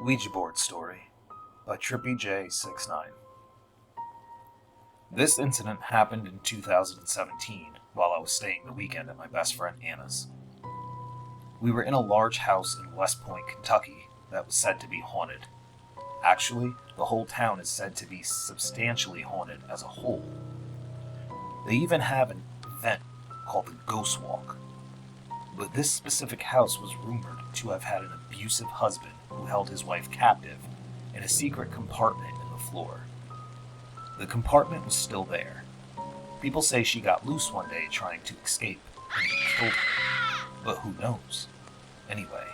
Ouija Board Story by Trippy J69. This incident happened in 2017 while I was staying the weekend at my best friend Anna's. We were in a large house in West Point, Kentucky that was said to be haunted. Actually, the whole town is said to be substantially haunted as a whole. They even have an event called the Ghost Walk. But this specific house was rumored to have had an abusive husband who held his wife captive in a secret compartment in the floor. The compartment was still there. People say she got loose one day trying to escape and he killed her, but who knows? Anyway,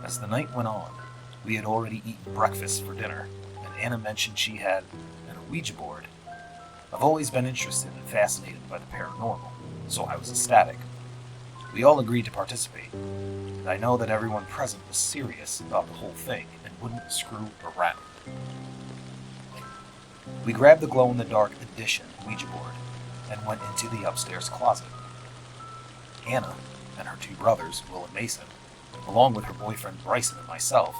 as the night went on, we had already eaten breakfast for dinner, and Anna mentioned she had an Ouija board. I've always been interested and fascinated by the paranormal, so I was ecstatic. We all agreed to participate, and I know that everyone present was serious about the whole thing and wouldn't screw around. We grabbed the glow-in-the-dark edition Ouija board and went into the upstairs closet. Anna and her two brothers, Will and Mason, along with her boyfriend Bryson and myself,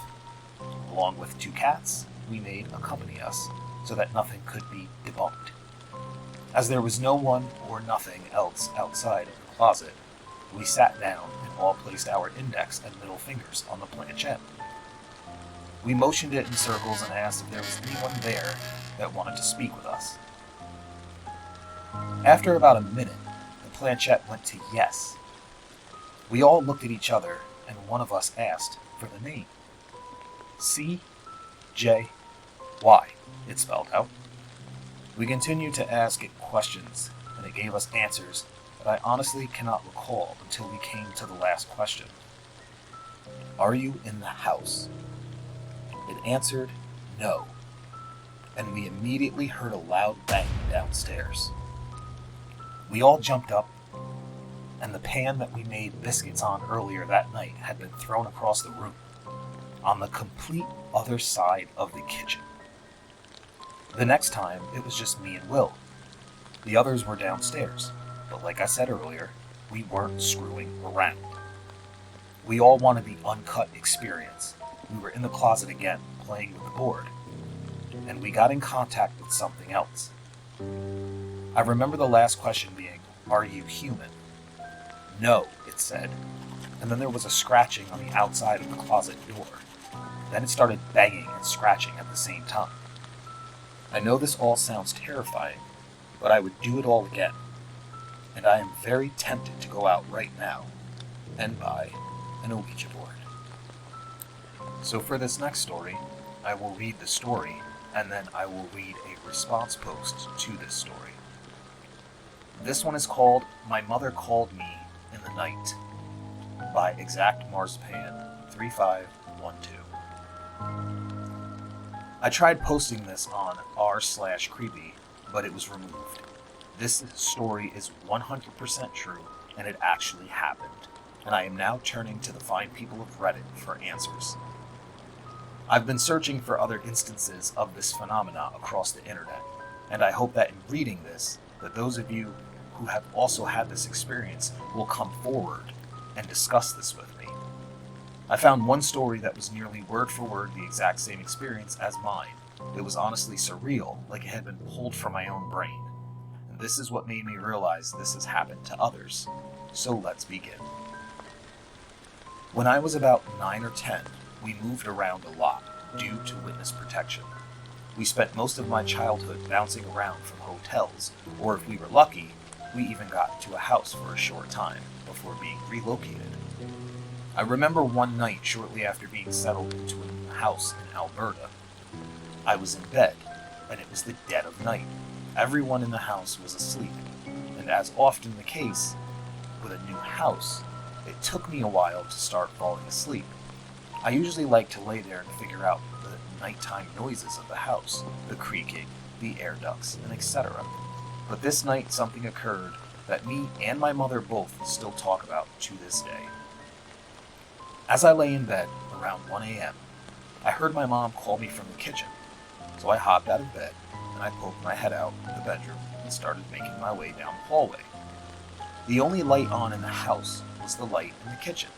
along with two cats, we made accompany us so that nothing could be debunked. As there was no one or nothing else outside of the closet, we sat down and all placed our index and middle fingers on the planchette. We motioned it in circles and asked if there was anyone there that wanted to speak with us. After about a minute, the planchette went to yes. We all looked at each other and one of us asked for the name. C-J-Y, it spelled out. We continued to ask it questions and it gave us answers that I honestly cannot recall until we came to the last question. Are you in the house? It answered no, and we immediately heard a loud bang downstairs. We all jumped up, and the pan that we made biscuits on earlier that night had been thrown across the room, on the complete other side of the kitchen. The next time, it was just me and Will. The others were downstairs. But like I said earlier, we weren't screwing around. We all wanted the uncut experience. We were in the closet again, playing with the board, and we got in contact with something else. I remember the last question being, are you human? No, it said, and then there was a scratching on the outside of the closet door. Then it started banging and scratching at the same time. I know this all sounds terrifying, but I would do it all again. And I am very tempted to go out right now and buy an Ouija board. So for this next story, I will read the story, and then I will read a response post to this story. This one is called My Mother Called Me in the Night by Exact Marzipan 3512. I tried posting this on r/creepy, but it was removed. This story is 100% true, and it actually happened, and I am now turning to the fine people of Reddit for answers. I've been searching for other instances of this phenomena across the internet, and I hope that in reading this, that those of you who have also had this experience will come forward and discuss this with me. I found one story that was nearly word for word the exact same experience as mine. It was honestly surreal, like it had been pulled from my own brain. This is what made me realize this has happened to others. So let's begin. When I was about 9 or 10, we moved around a lot due to witness protection. We spent most of my childhood bouncing around from hotels, or if we were lucky, we even got to a house for a short time before being relocated. I remember one night shortly after being settled into a new house in Alberta. I was in bed, and it was the dead of night. Everyone in the house was asleep, and as often the case with a new house, it took me a while to start falling asleep. I usually like to lay there and figure out the nighttime noises of the house, the creaking, the air ducts, and etc. But this night something occurred that me and my mother both still talk about to this day. As I lay in bed around 1 a.m., I heard my mom call me from the kitchen, so I hopped out of bed and I poked my head out of the bedroom and started making my way down the hallway. The only light on in the house was the light in the kitchen,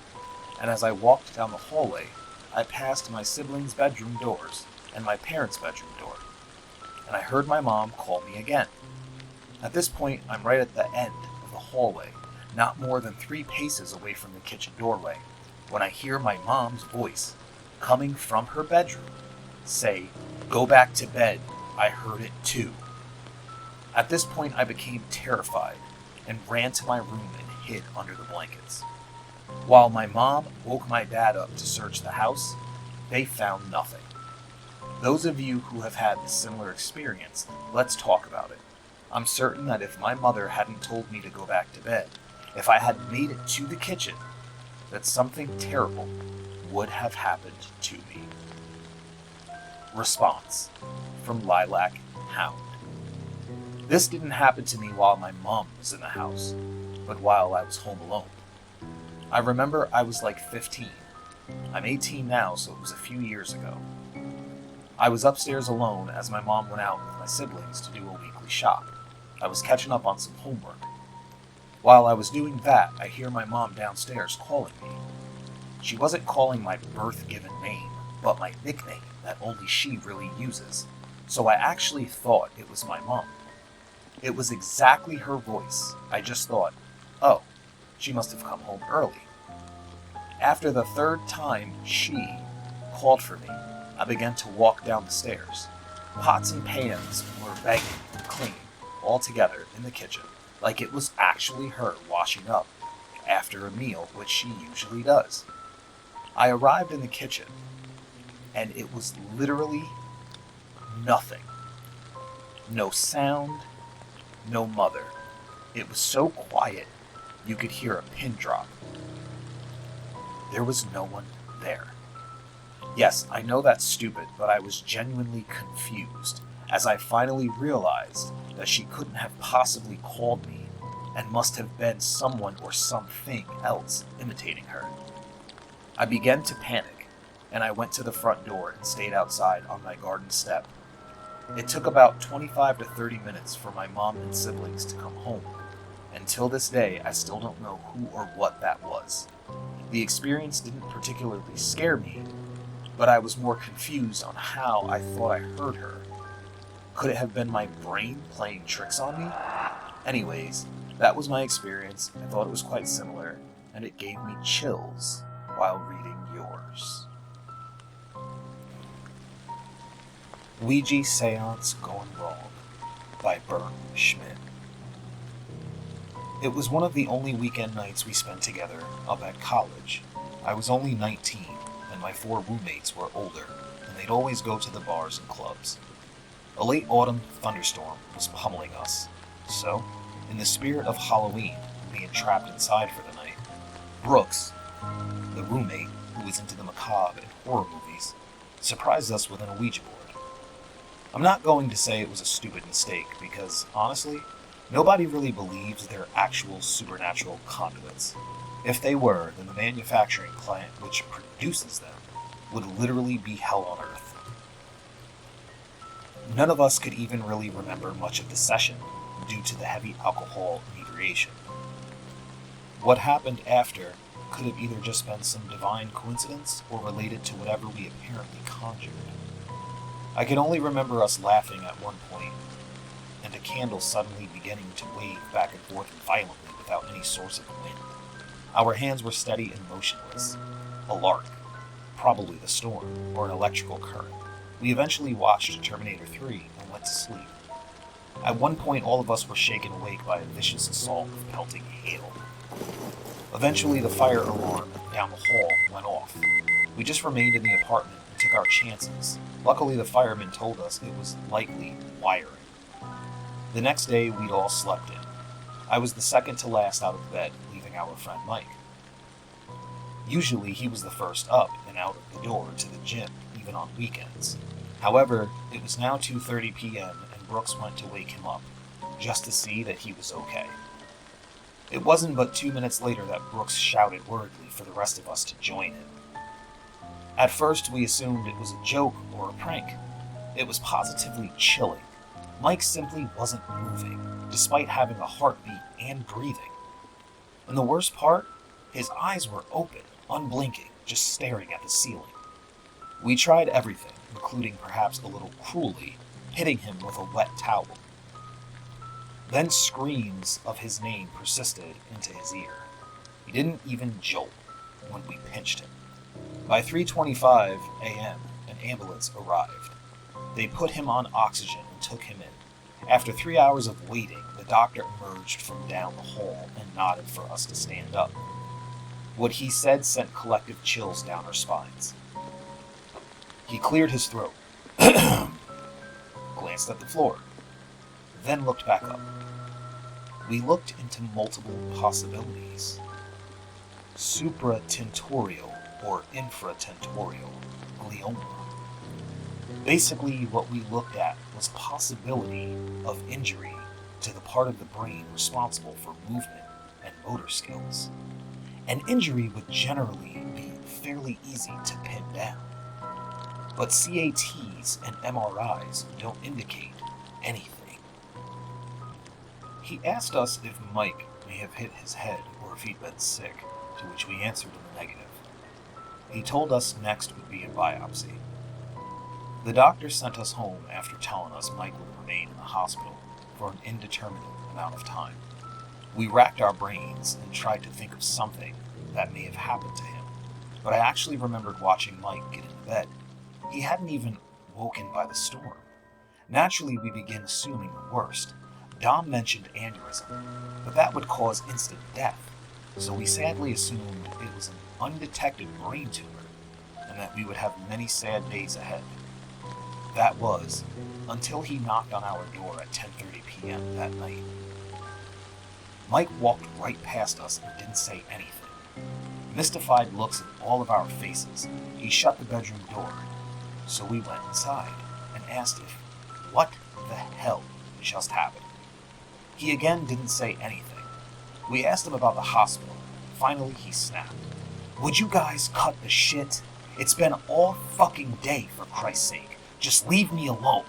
and as I walked down the hallway, I passed my siblings' bedroom doors and my parents' bedroom door, and I heard my mom call me again. At this point, I'm right at the end of the hallway, not more than 3 paces away from the kitchen doorway, when I hear my mom's voice coming from her bedroom say, "Go back to bed, I heard it too." At this point, I became terrified and ran to my room and hid under the blankets. While my mom woke my dad up to search the house, they found nothing. Those of you who have had a similar experience, let's talk about it. I'm certain that if my mother hadn't told me to go back to bed, if I had made it to the kitchen, that something terrible would have happened to me. Response from Lilac Hound. This didn't happen to me while my mom was in the house, but while I was home alone. I remember I was like 15. I'm 18 now, so it was a few years ago. I was upstairs alone as my mom went out with my siblings to do a weekly shop. I was catching up on some homework. While I was doing that, I hear my mom downstairs calling me. She wasn't calling my birth-given name, but my nickname that only she really uses, so I actually thought it was my mom. It was exactly her voice. I just thought, oh, she must have come home early. After the 3rd time she called for me, I began to walk down the stairs. Pots and pans were banging and cleaning all together in the kitchen, like it was actually her washing up after a meal, which she usually does. I arrived in the kitchen, and it was literally nothing. No sound, no mother. It was so quiet, you could hear a pin drop. There was no one there. Yes, I know that's stupid, but I was genuinely confused as I finally realized that she couldn't have possibly called me and must have been someone or something else imitating her. I began to panic, and I went to the front door and stayed outside on my garden step. It took about 25 to 30 minutes for my mom and siblings to come home. Until this day, I still don't know who or what that was. The experience didn't particularly scare me, but I was more confused on how I thought I heard her. Could it have been my brain playing tricks on me? Anyways, that was my experience. I thought it was quite similar, and it gave me chills while reading yours. Ouija Seance Gone Wrong by Bern Schmidt. It was one of the only weekend nights we spent together up at college. I was only 19, and my 4 roommates were older, and they'd always go to the bars and clubs. A late autumn thunderstorm was pummeling us, so, in the spirit of Halloween, being trapped inside for the night, Brooks, the roommate who was into the macabre and horror movies, surprised us with an Ouija board. I'm not going to say it was a stupid mistake, because, honestly, nobody really believes they're actual supernatural conduits. If they were, then the manufacturing plant which produces them would literally be hell on earth. None of us could even really remember much of the session due to the heavy alcohol inebriation. What happened after could have either just been some divine coincidence or related to whatever we apparently conjured. I can only remember us laughing at one point, and a candle suddenly beginning to wave back and forth violently without any source of wind. Our hands were steady and motionless. A lark, probably the storm, or an electrical current. We eventually watched Terminator 3 and went to sleep. At one point, all of us were shaken awake by a vicious assault of pelting hail. Eventually, the fire alarm down the hall went off. We just remained in the apartment and took our chances. Luckily, the firemen told us it was likely wiring. The next day, we'd all slept in. I was the second to last out of bed, leaving our friend Mike. Usually, he was the first up and out of the door to the gym, even on weekends. However, it was now 2:30 p.m. and Brooks went to wake him up, just to see that he was okay. It wasn't but 2 minutes later that Brooks shouted wordly for the rest of us to join him. At first, we assumed it was a joke or a prank. It was positively chilling. Mike simply wasn't moving, despite having a heartbeat and breathing. And the worst part, his eyes were open, unblinking, just staring at the ceiling. We tried everything, including perhaps a little cruelly, hitting him with a wet towel. Then screams of his name persisted into his ear. He didn't even jolt when we pinched him. By 3:25 a.m., an ambulance arrived. They put him on oxygen and took him in. After 3 hours of waiting, the doctor emerged from down the hall and nodded for us to stand up. What he said sent collective chills down our spines. He cleared his throat, glanced at the floor, then looked back up. We looked into multiple possibilities. Supratentorial or infratentorial glioma. Basically, what we looked at was possibility of injury to the part of the brain responsible for movement and motor skills. An injury would generally be fairly easy to pin down, but CATs and MRIs don't indicate anything. He asked us if Mike may have hit his head or if he'd been sick, to which we answered in the negative. He told us next would be a biopsy. The doctor sent us home after telling us Mike would remain in the hospital for an indeterminate amount of time. We racked our brains and tried to think of something that may have happened to him, but I actually remembered watching Mike get into bed. He hadn't even woken by the storm. Naturally, we began assuming the worst. Dom mentioned aneurysm, but that would cause instant death, so we sadly assumed it was an undetected brain tumor and that we would have many sad days ahead. That was, until he knocked on our door at 10:30 p.m. that night. Mike walked right past us and didn't say anything. Mystified looks at all of our faces. He shut the bedroom door, so we went inside and asked if, what the hell just happened? He again didn't say anything. We asked him about the hospital. Finally, he snapped. Would you guys cut the shit? It's been all fucking day, for Christ's sake. Just leave me alone.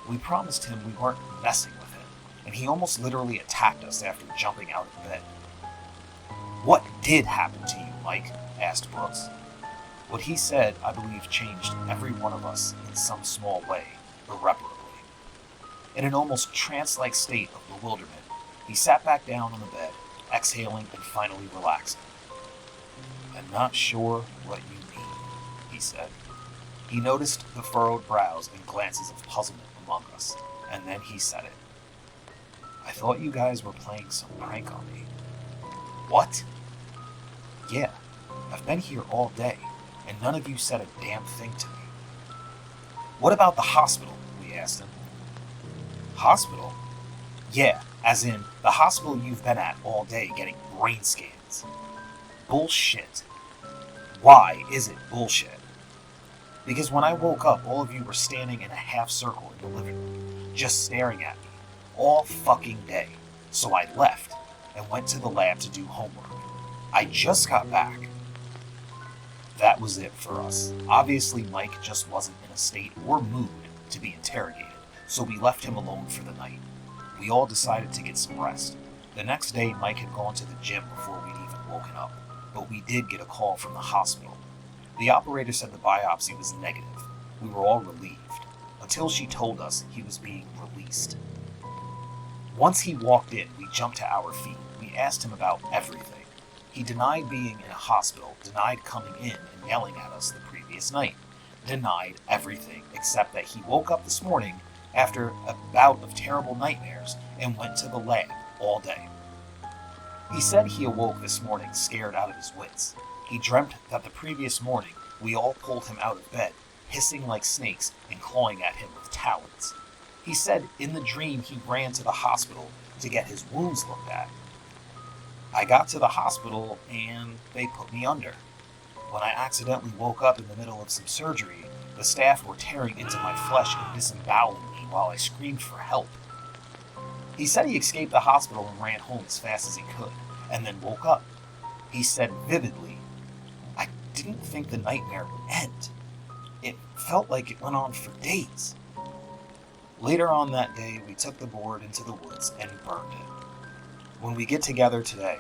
We promised him we weren't messing with him, and he almost literally attacked us after jumping out of bed. What did happen to you, Mike? Asked Brooks. What he said, I believe, changed every one of us in some small way, irreparably. In an almost trance-like state of bewilderment, he sat back down on the bed, exhaling and finally relaxing. I'm not sure what you mean, he said. He noticed the furrowed brows and glances of puzzlement among us, and then he said it. I thought you guys were playing some prank on me. What? Yeah, I've been here all day, and none of you said a damn thing to me. What about the hospital? We asked him. Hospital? Yeah, as in the hospital you've been at all day getting brain scans. Bullshit. Why is it bullshit? Because when I woke up, all of you were standing in a half circle in the living room, just staring at me, all fucking day. So I left and went to the lab to do homework. I just got back. That was it for us. Obviously, Mike just wasn't in a state or mood to be interrogated, so we left him alone for the night. We all decided to get some rest. The next day, Mike had gone to the gym before we'd even woken up, but we did get a call from the hospital. The operator said the biopsy was negative. We were all relieved, until she told us he was being released. Once he walked in, we jumped to our feet. We asked him about everything. He denied being in a hospital, denied coming in and yelling at us the previous night, denied everything except that he woke up this morning after a bout of terrible nightmares and went to the lab all day. He said he awoke this morning scared out of his wits. He dreamt that the previous morning we all pulled him out of bed, hissing like snakes and clawing at him with talons. He said in the dream he ran to the hospital to get his wounds looked at. I got to the hospital and they put me under. When I accidentally woke up in the middle of some surgery, the staff were tearing into my flesh and disemboweling me while I screamed for help. He said he escaped the hospital and ran home as fast as he could, and then woke up. He said vividly, I didn't think the nightmare would end. It felt like it went on for days. Later on that day, we took the board into the woods and burned it. When we get together today,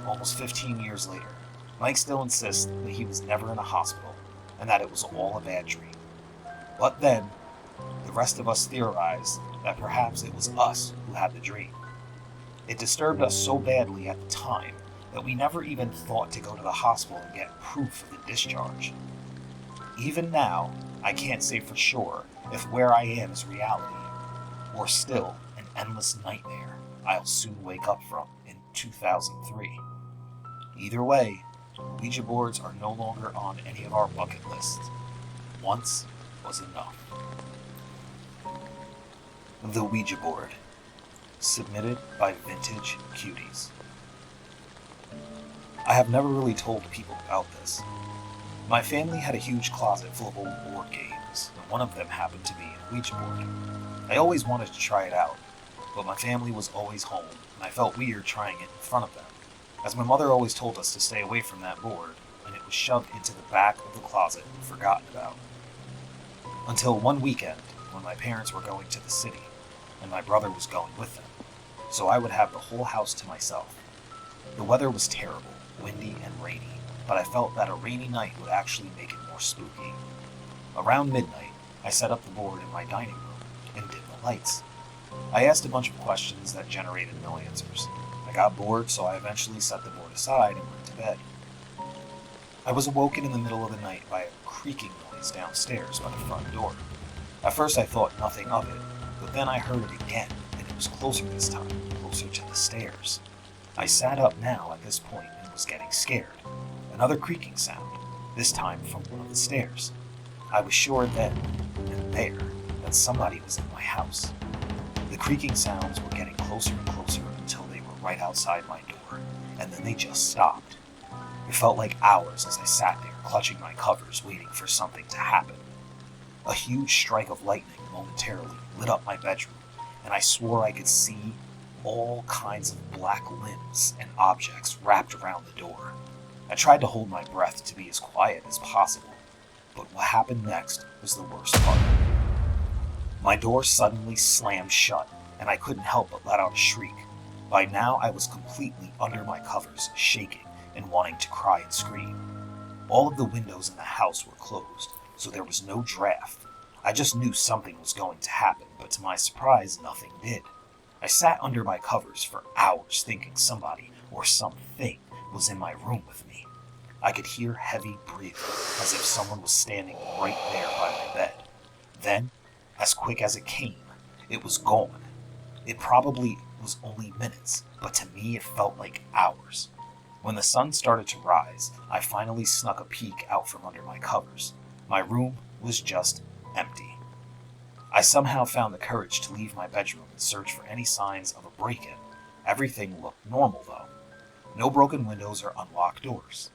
almost 15 years later, Mike still insists that he was never in a hospital, and that it was all a bad dream. But then, the rest of us theorized that perhaps it was us who had the dream. It disturbed us so badly at the time that we never even thought to go to the hospital and get proof of the discharge. Even now, I can't say for sure if where I am is reality, or still an endless nightmare I'll soon wake up from in 2003. Either way, Ouija boards are no longer on any of our bucket lists. Once was enough. The Ouija Board. Submitted by Vintage Cuties. I have never really told people about this. My family had a huge closet full of old board games, and one of them happened to be a Ouija board. I always wanted to try it out, but my family was always home, and I felt weird trying it in front of them, as my mother always told us to stay away from that board, and it was shoved into the back of the closet and forgotten about. Until one weekend, when my parents were going to the city, and my brother was going with them, so I would have the whole house to myself. The weather was terrible, windy and rainy, but I felt that a rainy night would actually make it more spooky. Around midnight, I set up the board in my dining room and dimmed the lights. I asked a bunch of questions that generated no answers. I got bored, so I eventually set the board aside and went to bed. I was awoken in the middle of the night by a creaking noise downstairs by the front door. At first I thought nothing of it, but then I heard it again, and it was closer this time, closer to the stairs. I sat up now at this point and was getting scared. Another creaking sound, this time from one of the stairs. I was sure then and there that somebody was in my house. The creaking sounds were getting closer and closer until they were right outside my door, and then they just stopped. It felt like hours as I sat there clutching my covers waiting for something to happen. A huge strike of lightning momentarily lit up my bedroom, and I swore I could see all kinds of black limbs and objects wrapped around the door. I tried to hold my breath to be as quiet as possible, but what happened next was the worst part. My door suddenly slammed shut, and I couldn't help but let out a shriek. By now I was completely under my covers, shaking and wanting to cry and scream. All of the windows in the house were closed, so there was no draft. I just knew something was going to happen, but to my surprise, nothing did. I sat under my covers for hours thinking somebody or something was in my room with me. I could hear heavy breathing, as if someone was standing right there by my bed. Then, as quick as it came, it was gone. It probably was only minutes, but to me it felt like hours. When the sun started to rise, I finally snuck a peek out from under my covers. My room was just empty. I somehow found the courage to leave my bedroom and search for any signs of a break-in. Everything looked normal, though. No broken windows or unlocked doors.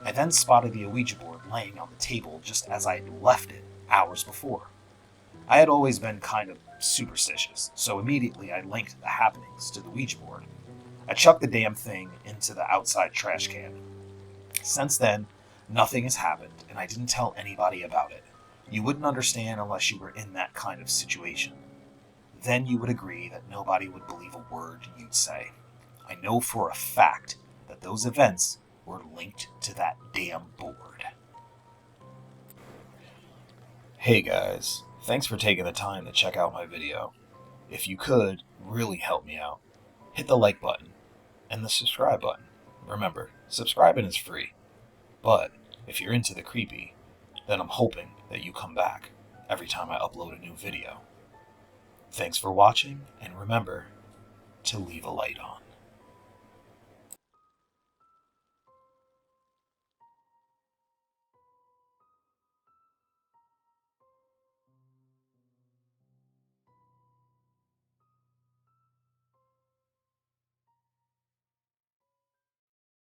I then spotted the Ouija board laying on the table just as I had left it hours before. I had always been kind of superstitious, so immediately I linked the happenings to the Ouija board. I chucked the damn thing into the outside trash can. Since then, nothing has happened, and I didn't tell anybody about it. You wouldn't understand unless you were in that kind of situation. Then you would agree that nobody would believe a word you'd say. I know for a fact that those events were linked to that damn board. Hey guys, thanks for taking the time to check out my video. If you could really help me out, hit the like button and the subscribe button. Remember, subscribing is free. But if you're into the creepy, then I'm hoping that you come back every time I upload a new video. Thanks for watching, and remember to leave a light on.